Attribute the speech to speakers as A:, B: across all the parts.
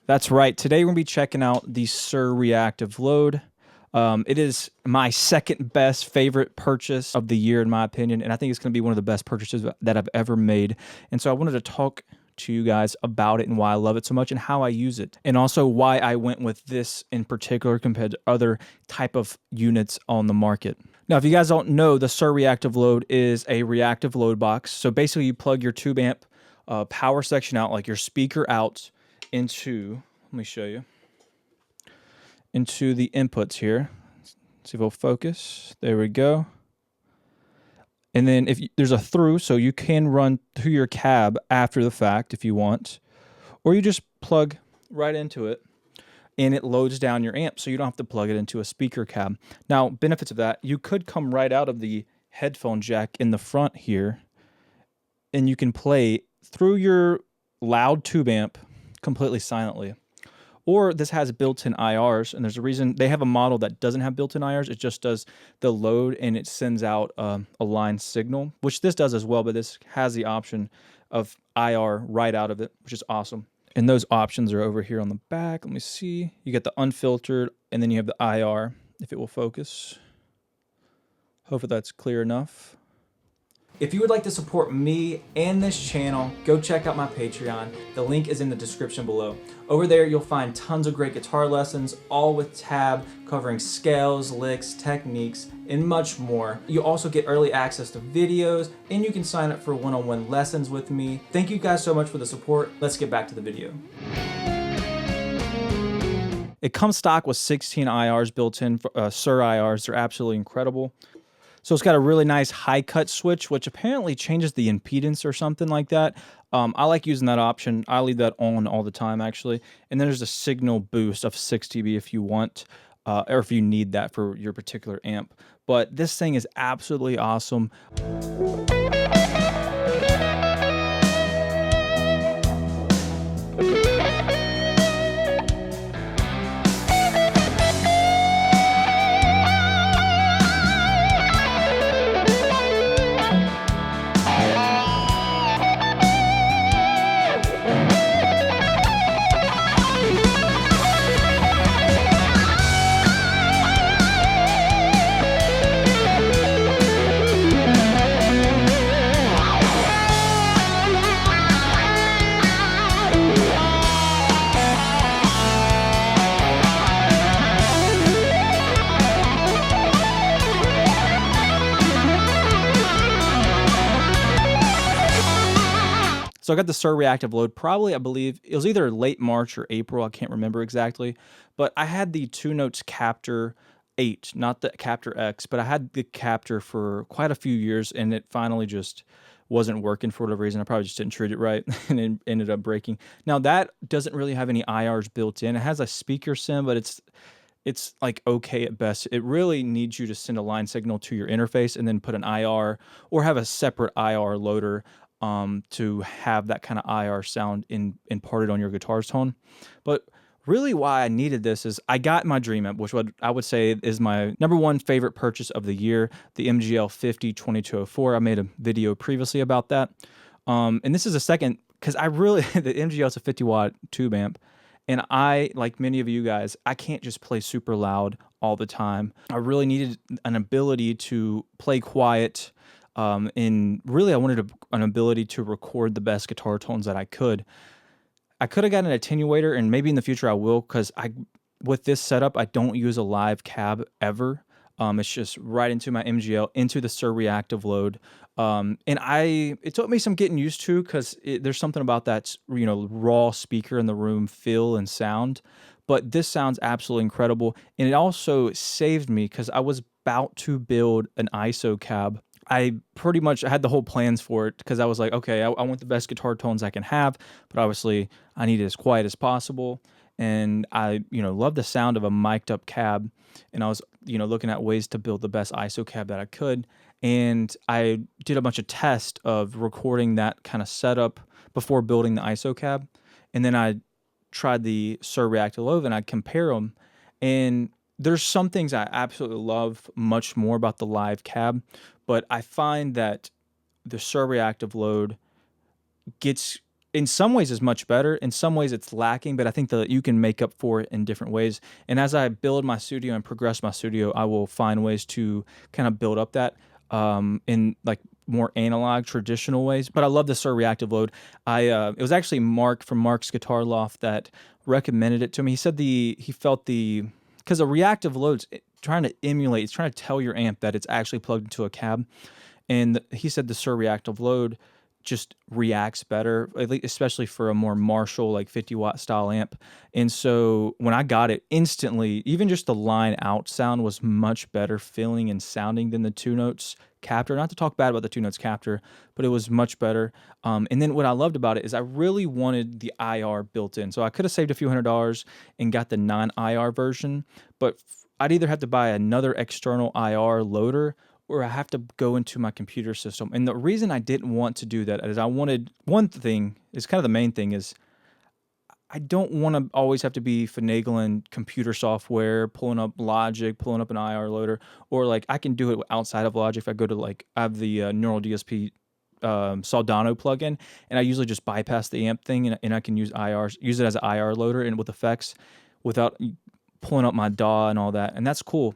A: That's right. Today we're going to be checking out the Suhr Reactive Load. It is my second best favorite purchase of the year in my opinion, and I think it's going to be one of the best purchases that I've ever made. And so I wanted to talk to you guys about it and why I love it so much and how I use it, and also why I went with this in particular compared to other type of units on the market. Now, if you guys don't know, the Suhr Reactive Load is a reactive load box. So basically you plug your tube amp power section out, like your speaker out, into, let me show you, into the inputs here. Let's see if it'll focus. There we go. And then if there's a through, so you can run through your cab after the fact if you want, or you just plug right into it and it loads down your amp so you don't have to plug it into a speaker cab. Now, benefits of that, you could come right out of the headphone jack in the front here and you can play through your loud tube amp completely silently. Or this has built-in IRs, and there's a reason they have a model that doesn't have built-in IRs. It just does the load and it sends out a line signal, which this does as well, but this has the option of IR right out of it, which is awesome. And those options are over here on the back. Let me see. You get the unfiltered, and then you have the IR, if it will focus. Hopefully that's clear enough. If you would like to support me and this channel, go check out my Patreon. The link is in the description below. Over there, you'll find tons of great guitar lessons, all with tab, covering scales, licks, techniques, and much more. You also get early access to videos, and you can sign up for one-on-one lessons with me. Thank you guys so much for the support. Let's get back to the video. It comes stock with 16 IRs built in, Suhr IRs. They're absolutely incredible. So it's got a really nice high cut switch, which apparently changes the impedance or something like that. I like using that option. I leave that on all the time, actually. And then there's a signal boost of 6 dB if you want, or if you need that for your particular amp. But this thing is absolutely awesome. So I got the Suhr Reactive Load probably, I believe, it was either late March or April, I can't remember exactly. But I had the 2 Notes Captor 8, not the Captor X, but I had the Captor for quite a few years, and it finally just wasn't working for whatever reason. I probably just didn't treat it right, and it ended up breaking. Now, that doesn't really have any IRs built in. It has a speaker sim, but it's like okay at best. It really needs you to send a line signal to your interface and then put an IR or have a separate IR loader to have that kind of IR sound imparted on your guitar's tone. But really why I needed this is I got my dream amp, which I would say is my #1 favorite purchase of the year, the MGL 50-2204. I made a video previously about that. And this is a second, because I really, the MGL is a 50-watt tube amp. And I, like many of you guys, I can't just play super loud all the time. I really needed an ability to play quiet, and really I wanted an ability to record the best guitar tones that I could. I could have gotten an attenuator, and maybe in the future I will, because with this setup, I don't use a live cab ever. It's just right into my MGL, into the Suhr Reactive Load. And it took me some getting used to, because there's something about that, raw speaker in the room feel and sound. But this sounds absolutely incredible. And it also saved me, because I was about to build an ISO cab. I pretty much had the whole plans for it, because I was like, okay, I want the best guitar tones I can have, but obviously I need it as quiet as possible. And I, love the sound of a mic'd up cab. And I was, looking at ways to build the best ISO cab that I could. And I did a bunch of tests of recording that kind of setup before building the ISO cab. And then I tried the Suhr Reactive Load, and I'd compare them. And there's some things I absolutely love much more about the live cab, but I find that the Suhr Reactive Load gets in some ways is much better. In some ways it's lacking, but I think that you can make up for it in different ways. And as I build my studio and progress my studio, I will find ways to kind of build up that in like more analog, traditional ways. But I love the Suhr Reactive Load. It was actually Mark from Mark's Guitar Loft that recommended it to me. He said he felt because a reactive load's trying to emulate, it's trying to tell your amp that it's actually plugged into a cab. And he said the Suhr Reactive Load just reacts better, especially for a more Marshall like 50-watt style amp. And so when I got it, instantly, even just the line out sound was much better feeling and sounding than the two notes captor. Not to talk bad about the two notes captor, but it was much better. And then what I loved about it is I really wanted the IR built in. So I could have saved a few $100s and got the non-IR version, but I'd either have to buy another external IR loader or I have to go into my computer system. And the reason I didn't want to do that is I wanted, one thing is kind of the main thing is I don't want to always have to be finagling computer software, pulling up Logic, pulling up an IR loader, or like I can do it outside of Logic. If I go to like, I have the Neural DSP Soldano plugin, and I usually just bypass the amp thing and I can use it as an IR loader and with effects without pulling up my DAW and all that. And that's cool.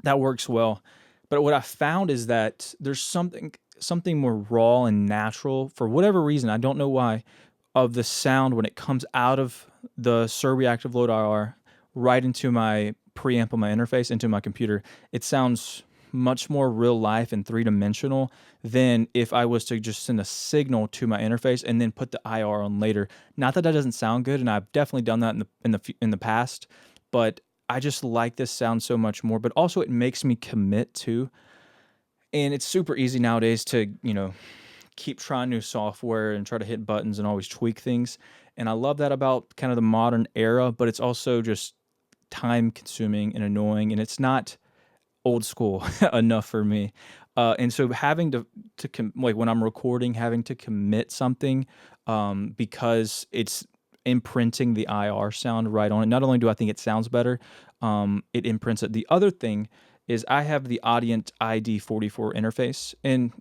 A: That works well. But what I found is that there's something more raw and natural, for whatever reason, I don't know why, of the sound when it comes out of the Suhr Reactive Load IR right into my preamp on my interface, into my computer. It sounds much more real life and three-dimensional than if I was to just send a signal to my interface and then put the IR on later. Not that doesn't sound good, and I've definitely done that in the past, but I just like this sound so much more, but also it makes me commit too. And it's super easy nowadays to, keep trying new software and try to hit buttons and always tweak things. And I love that about kind of the modern era, but it's also just time consuming and annoying, and it's not old school enough for me. And so having to like when I'm recording, having to commit something because it's imprinting the IR sound right on it. Not only do I think it sounds better, it imprints it. The other thing is I have the Audient ID44 interface, and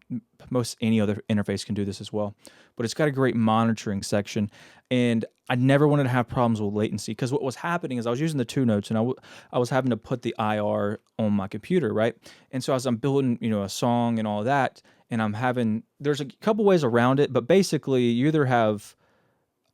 A: most any other interface can do this as well, but it's got a great monitoring section, and I never wanted to have problems with latency, because what was happening is I was using the two notes, and I was having to put the IR on my computer, right? And so as I'm building, a song and all that, and there's a couple ways around it, but basically you either have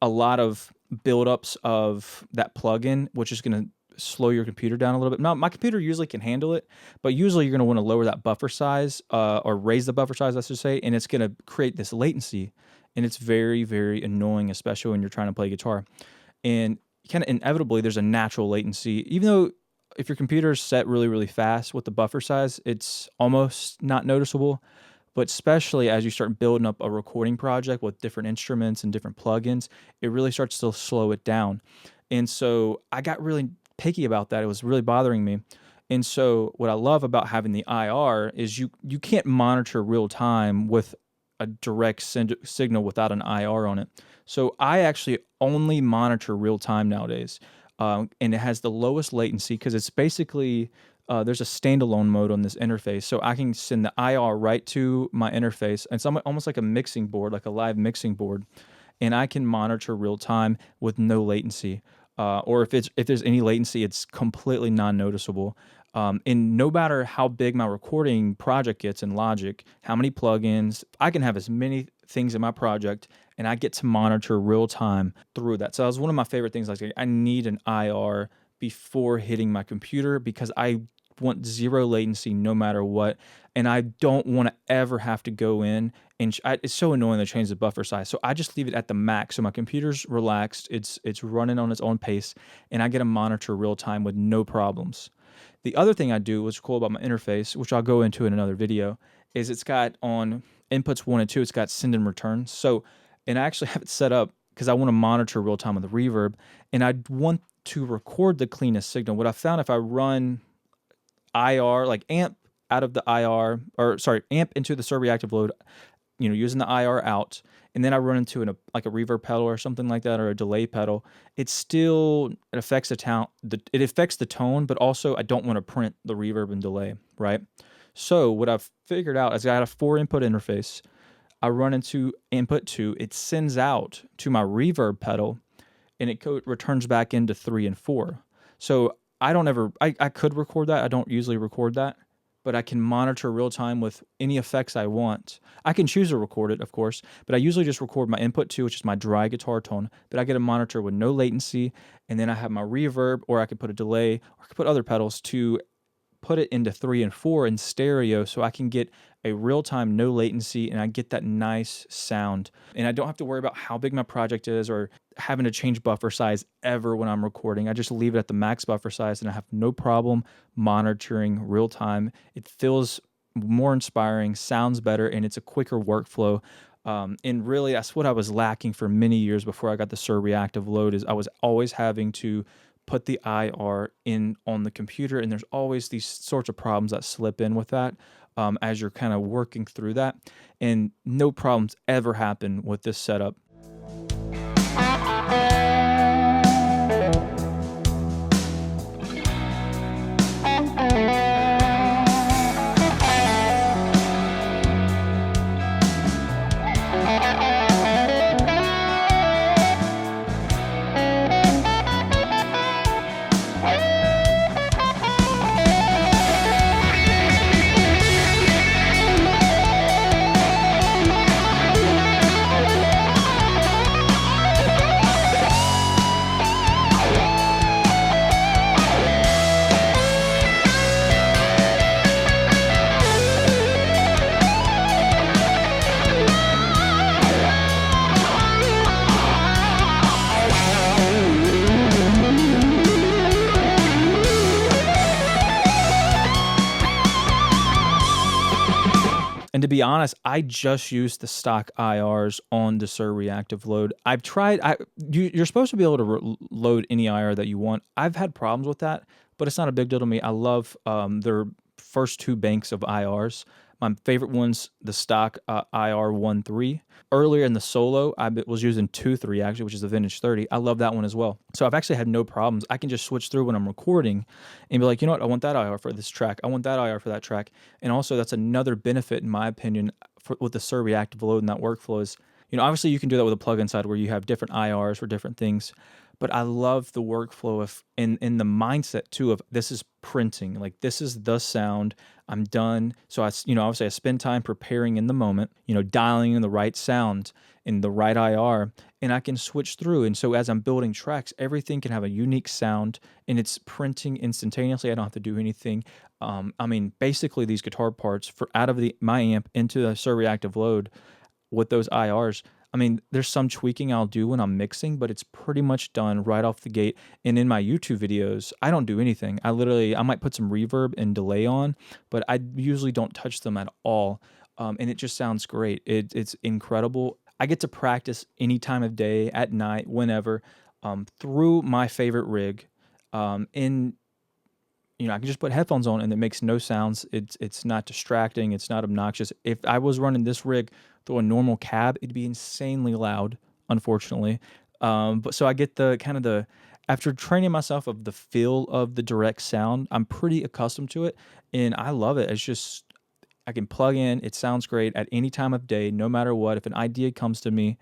A: a lot of buildups of that plugin, which is going to slow your computer down a little bit. Now, my computer usually can handle it, but usually you're going to want to lower that buffer size or raise the buffer size, I should say, and it's going to create this latency, and it's very, very annoying, especially when you're trying to play guitar. And kind of inevitably, there's a natural latency, even though if your computer is set really, really fast with the buffer size, it's almost not noticeable. But especially as you start building up a recording project with different instruments and different plugins, it really starts to slow it down. And so I got really picky about that. It was really bothering me. And so what I love about having the IR is you can't monitor real time with a direct signal without an IR on it. So I actually only monitor real time nowadays. And it has the lowest latency because it's basically... there's a standalone mode on this interface, so I can send the IR right to my interface. It's almost like a mixing board, like a live mixing board, and I can monitor real time with no latency. Or if there's any latency, it's completely non-noticeable. And no matter how big my recording project gets in Logic, how many plugins, I can have as many things in my project, and I get to monitor real time through that. So that was one of my favorite things. Like, I need an IR before hitting my computer because I want zero latency no matter what, and I don't want to ever have to go in and it's so annoying to change the buffer size. So I just leave it at the max, so my computer's relaxed, it's running on its own pace, and I get to monitor real time with no problems. The other thing I do, what's cool about my interface, which I'll go into in another video, is it's got on inputs 1 and 2, it's got send and return. So, and I actually have it set up because I want to monitor real time with the reverb, and I want to record the cleanest signal. What I found, if I run IR, like amp out of the IR, or sorry, amp into the Suhr Reactive Load, using the IR out, and then I run into like a reverb pedal or something like that, or a delay pedal, it affects it affects the tone, but also I don't want to print the reverb and delay, right? So what I've figured out is I got a 4-input interface. I run into input 2, it sends out to my reverb pedal, and it returns back into 3 and 4. So I don't ever, I could record that. I don't usually record that, but I can monitor real time with any effects I want. I can choose to record it, of course, but I usually just record my input 2, which is my dry guitar tone, but I get a monitor with no latency, and then I have my reverb, or I could put a delay, or I could put other pedals to put it into 3 and 4 in stereo, so I can get a real-time, no latency, and I get that nice sound. And I don't have to worry about how big my project is or having to change buffer size ever when I'm recording. I just leave it at the max buffer size, and I have no problem monitoring real-time. It feels more inspiring, sounds better, and it's a quicker workflow. And really, that's what I was lacking for many years before I got the Suhr Reactive Load, is I was always having to put the IR in on the computer, and there's always these sorts of problems that slip in with that as you're kind of working through that, and no problems ever happen with this setup. And to be honest, I just used the stock IRs on the Suhr Reactive Load. I've tried, you're supposed to be able to load any IR that you want. I've had problems with that, but it's not a big deal to me. I love their first 2 banks of IRs. My favorite one's the stock IR-13. Earlier in the solo, I was using 2.3 actually, which is the vintage 30. I love that one as well. So I've actually had no problems. I can just switch through when I'm recording and be like, you know what, I want that IR for this track. I want that IR for that track. And also that's another benefit, in my opinion, with the Suhr Reactive Load and that workflow is, you know, obviously you can do that with a plugin side where you have different IRs for different things. But I love the workflow of in the mindset too of this is printing, like this is the sound. I'm done. So obviously I spend time preparing in the moment, dialing in the right sound in the right IR, and I can switch through. And so as I'm building tracks, everything can have a unique sound, and it's printing instantaneously. I don't have to do anything. Basically these guitar parts out of my amp into the Suhr Reactive Load with those IRs. There's some tweaking I'll do when I'm mixing, but it's pretty much done right off the gate. And in my YouTube videos, I don't do anything. I might put some reverb and delay on, but I usually don't touch them at all. And it just sounds great. It's incredible. I get to practice any time of day, at night, whenever, through my favorite rig. I can just put headphones on and it makes no sounds. It's not distracting. It's not obnoxious. If I was running this rig through a normal cab, it'd be insanely loud, unfortunately. But so I get after training myself of the feel of the direct sound, I'm pretty accustomed to it and I love it. It's just, I can plug in, it sounds great at any time of day, no matter what. If an idea comes to me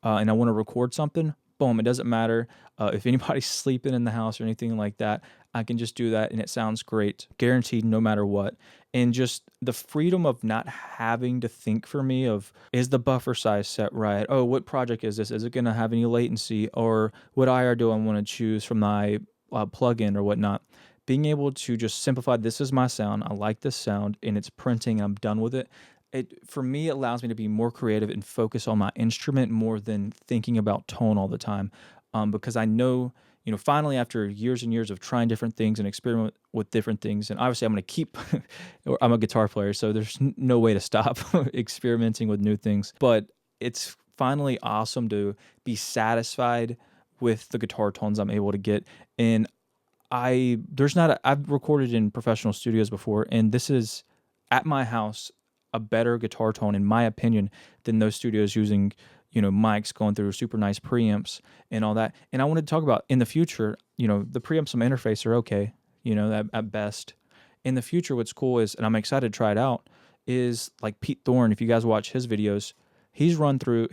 A: and I want to record something, boom, it doesn't matter if anybody's sleeping in the house or anything like that. I can just do that and it sounds great, guaranteed no matter what. And just the freedom of not having to think for me of, is the buffer size set right? Oh, what project is this? Is it going to have any latency? Or what IR do I want to choose from my plugin or whatnot? Being able to just simplify, this is my sound, I like this sound, and it's printing, I'm done with it. For me, it allows me to be more creative and focus on my instrument more than thinking about tone all the time. Because I know, finally after years and years of trying different things and experiment with different things, and obviously I'm going to keep, I'm a guitar player, so there's no way to stop experimenting with new things. But it's finally awesome to be satisfied with the guitar tones I'm able to get. And I've recorded in professional studios before, and this is, at my house, a better guitar tone, in my opinion, than those studios using, mics going through super nice preamps and all that. And I wanted to talk about in the future, the preamps on my interface are okay, at best. In the future, what's cool is, and I'm excited to try it out, is like Pete Thorne, if you guys watch his videos, he runs through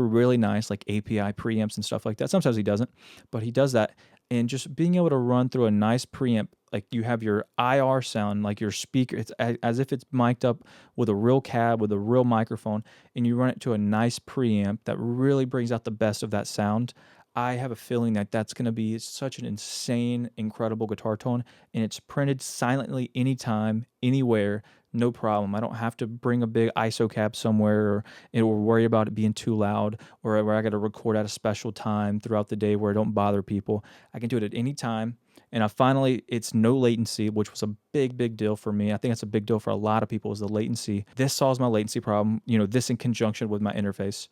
A: really nice like API preamps and stuff like that. Sometimes he doesn't, but he does that. And just being able to run through a nice preamp, like you have your IR sound, like your speaker, it's as if it's mic'd up with a real cab, with a real microphone, and you run it to a nice preamp that really brings out the best of that sound. I have a feeling that that's going to be such an insane, incredible guitar tone, and it's printed silently anytime, anywhere, no problem. I don't have to bring a big ISO cab somewhere or worry about it being too loud or where I got to record at a special time throughout the day where I don't bother people. I can do it at any time. And finally, it's no latency, which was a big, big deal for me. I think that's a big deal for a lot of people is the latency. This solves my latency problem, this in conjunction with my interface.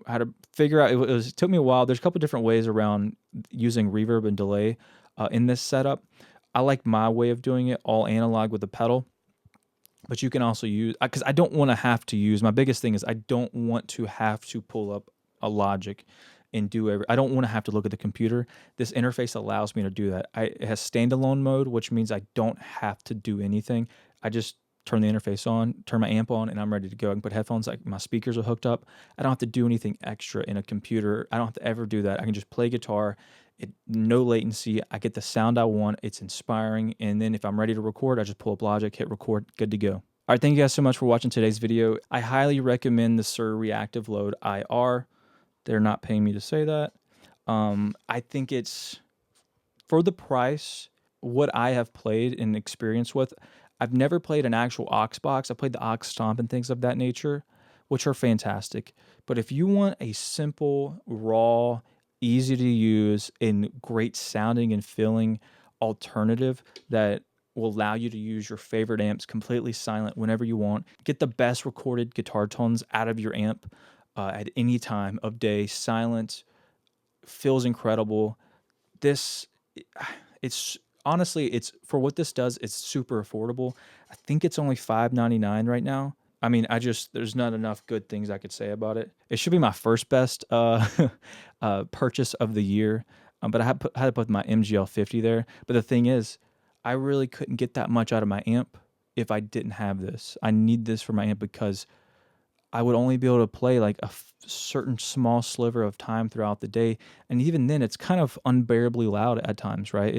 A: How to figure out, it took me a while. There's a couple different ways around using reverb and delay in this setup. I like my way of doing it, all analog with the pedal. But you can also use, because I don't want to have to use, my biggest thing is I don't want to have to pull up a Logic and I don't want to have to look at the computer. This interface allows me to do that. It has standalone mode, which means I don't have to do anything. I just turn the interface on, turn my amp on, and I'm ready to go. I can put headphones, like my speakers are hooked up. I don't have to do anything extra in a computer. I don't have to ever do that. I can just play guitar. No latency. I get the sound I want. It's inspiring. And then if I'm ready to record, I just pull up Logic, hit record, good to go. All right, thank you guys so much for watching today's video. I highly recommend the Suhr Reactive Load IR. They're not paying me to say that. I think it's, for the price, what I have played and experienced with, I've never played an actual Ox box. I played the Ox Stomp and things of that nature, which are fantastic. But if you want a simple, raw, easy to use, and great sounding and feeling alternative that will allow you to use your favorite amps completely silent whenever you want, get the best recorded guitar tones out of your amp at any time of day, silent, feels incredible. It's honestly, it's for what this does, it's super affordable. I think it's only $5.99 right now. I mean, there's not enough good things I could say about it. It should be my first best purchase of the year, but I had to put my MGL 50 there. But the thing is, I really couldn't get that much out of my amp if I didn't have this. I need this for my amp because I would only be able to play like a certain small sliver of time throughout the day. And even then, it's kind of unbearably loud at times, right?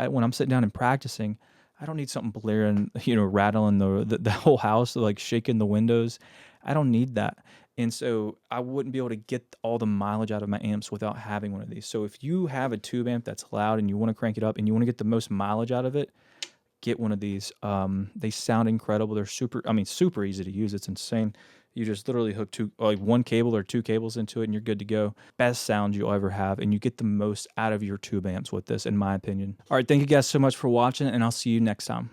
A: When I'm sitting down and practicing, I don't need something blaring, rattling the whole house, like shaking the windows. I don't need that. And so I wouldn't be able to get all the mileage out of my amps without having one of these. So if you have a tube amp that's loud and you want to crank it up and you want to get the most mileage out of it, get one of these. They sound incredible. They're super easy to use. It's insane. You just literally hook one cable or two cables into it and you're good to go. Best sound you'll ever have, and you get the most out of your tube amps with this, in my opinion. All right, thank you guys so much for watching, and I'll see you next time.